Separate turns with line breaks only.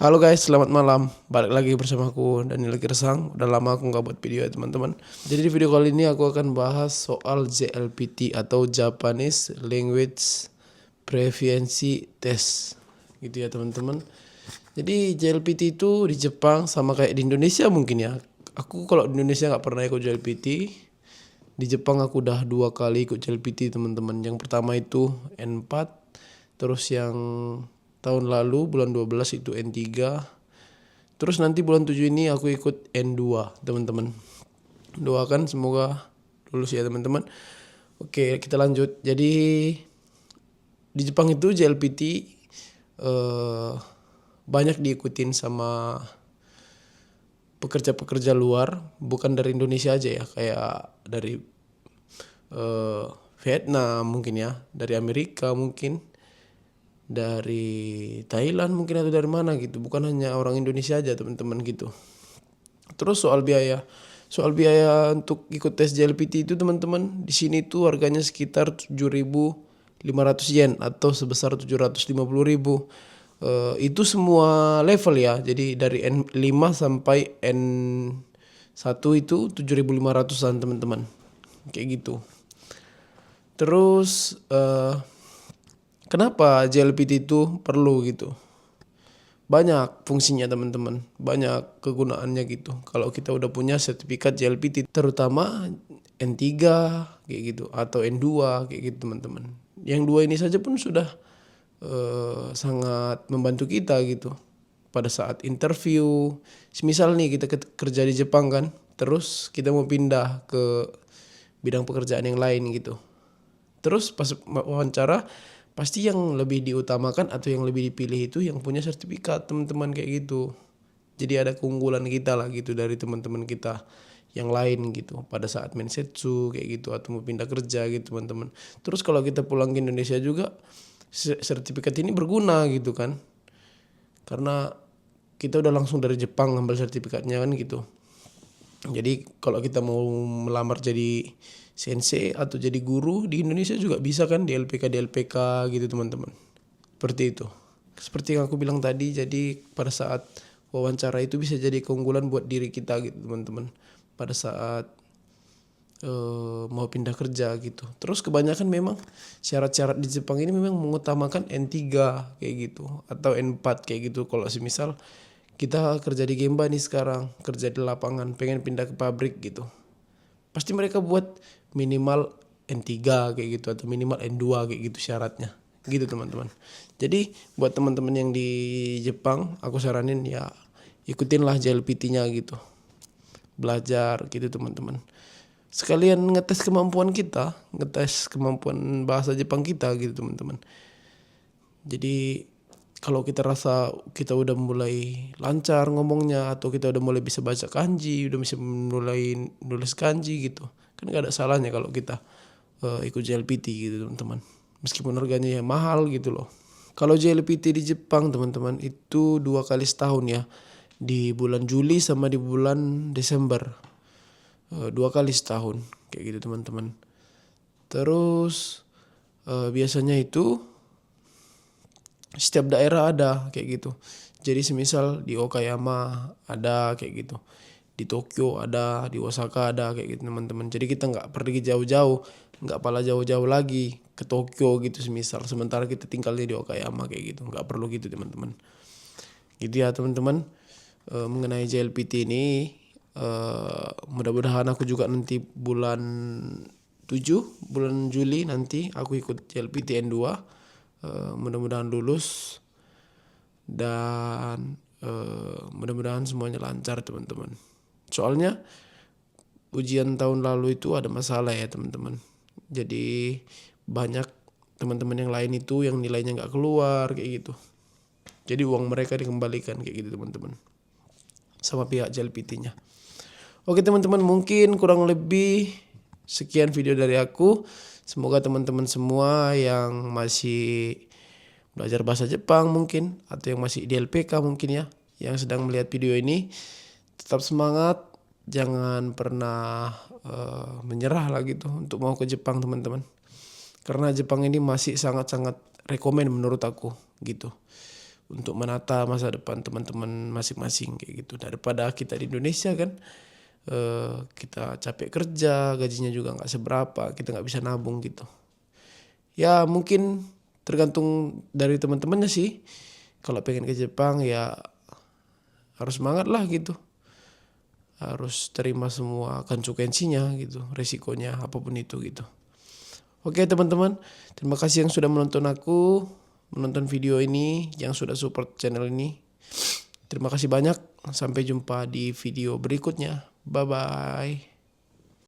Halo guys, selamat malam. Balik lagi bersama aku Daniel Girsang. Udah lama aku nggak buat video ya teman-teman. Jadi di video kali ini aku akan bahas soal JLPT atau Japanese Language Proficiency Test, gitu ya teman-teman. Jadi JLPT itu di Jepang sama kayak di Indonesia mungkin ya. Aku kalau di Indonesia nggak pernah ikut JLPT. Di Jepang aku udah 2 kali ikut JLPT teman-teman. Yang pertama itu N4, terus yang tahun lalu bulan 12 itu N3. Terus nanti bulan 7 ini aku ikut N2 teman-teman. Doakan semoga lulus ya teman-teman. Oke, kita lanjut. Jadi di Jepang itu JLPT banyak diikutin sama pekerja-pekerja luar, bukan dari Indonesia aja ya, kayak dari Vietnam mungkin ya, dari Amerika mungkin, dari Thailand mungkin atau dari mana gitu, bukan hanya orang Indonesia aja teman-teman gitu. Terus soal biaya untuk ikut tes JLPT itu teman-teman, di sini tuh harganya sekitar 7.500 yen atau sebesar 750.000. Itu semua level ya, jadi dari N5 sampai N1 itu 7.500-an teman-teman, kayak gitu. Terus kenapa JLPT itu perlu gitu? Banyak fungsinya teman-teman, banyak kegunaannya gitu. Kalau kita udah punya sertifikat JLPT, terutama N3 kayak gitu atau N2 kayak gitu teman-teman. Yang dua ini saja pun sudah sangat membantu kita gitu. Pada saat interview, misal nih kita kerja di Jepang kan, terus kita mau pindah ke bidang pekerjaan yang lain gitu. Terus pas wawancara pasti yang lebih diutamakan atau yang lebih dipilih itu yang punya sertifikat teman-teman kayak gitu. Jadi ada keunggulan kita lah gitu dari teman-teman kita yang lain gitu pada saat mensetsu kayak gitu atau mau pindah kerja gitu teman-teman. Terus kalau kita pulang ke Indonesia juga sertifikat ini berguna gitu kan. Karena kita udah langsung dari Jepang ngambil sertifikatnya kan gitu. Jadi kalau kita mau melamar jadi sensei atau jadi guru di Indonesia juga bisa kan, di LPK gitu teman-teman. Seperti itu. Seperti yang aku bilang tadi, jadi pada saat wawancara itu bisa jadi keunggulan buat diri kita gitu teman-teman. Pada saat mau pindah kerja gitu. Terus kebanyakan memang syarat-syarat di Jepang ini memang mengutamakan N3 kayak gitu atau N4 kayak gitu. Kalau semisal kita kerja di Gemba nih sekarang, kerja di lapangan, pengen pindah ke pabrik gitu, pasti mereka buat minimal N3 kayak gitu atau minimal N2 kayak gitu syaratnya. Gitu teman-teman. Jadi buat teman-teman yang di Jepang, aku saranin ya ikutinlah JLPT-nya gitu. Belajar gitu teman-teman. Sekalian ngetes kemampuan kita, ngetes kemampuan bahasa Jepang kita gitu teman-teman. Jadi kalau kita rasa kita udah mulai lancar ngomongnya atau kita udah mulai bisa baca kanji, udah bisa mulai nulis kanji gitu, kan gak ada salahnya kalau kita ikut JLPT gitu teman-teman. Meskipun harganya ya mahal gitu loh. Kalau JLPT di Jepang teman-teman itu 2 kali setahun ya, di bulan Juli sama di bulan Desember. 2 kali setahun kayak gitu teman-teman. Terus biasanya itu setiap daerah ada kayak gitu. Jadi semisal di Okayama ada kayak gitu, di Tokyo ada, di Osaka ada kayak gitu teman-teman. Jadi kita nggak pergi jauh-jauh, nggak pala jauh-jauh lagi ke Tokyo gitu semisal. Sementara kita tinggalnya di Okayama kayak gitu, nggak perlu gitu teman-teman. Gitu ya teman-teman. Mengenai JLPT ini, mudah-mudahan aku juga nanti bulan 7 bulan Juli nanti aku ikut JLPT N2. Mudah-mudahan lulus dan mudah-mudahan semuanya lancar teman-teman. Soalnya ujian tahun lalu itu ada masalah ya teman-teman. Jadi banyak teman-teman yang lain itu yang nilainya nggak keluar kayak gitu. Jadi uang mereka dikembalikan kayak gitu teman-teman sama pihak JLPT-nya. Oke teman-teman, mungkin kurang lebih sekian video dari aku. Semoga teman-teman semua yang masih belajar bahasa Jepang mungkin, atau yang masih di LPK mungkin ya, yang sedang melihat video ini, tetap semangat. Jangan pernah menyerah lah gitu untuk mau ke Jepang teman-teman. Karena Jepang ini masih sangat-sangat rekomen menurut aku gitu. untuk menata masa depan teman-teman masing-masing kayak gitu. Daripada kita di Indonesia kan kita capek kerja, gajinya juga nggak seberapa, kita nggak bisa nabung gitu. Ya mungkin tergantung dari teman-temannya sih. Kalau pengen ke Jepang ya harus semangat lah gitu. Harus terima semua konsekuensinya gitu, resikonya apapun itu gitu. Oke teman-teman, terima kasih yang sudah menonton video ini, yang sudah support channel ini. Terima kasih banyak, sampai jumpa di video berikutnya. Bye-bye.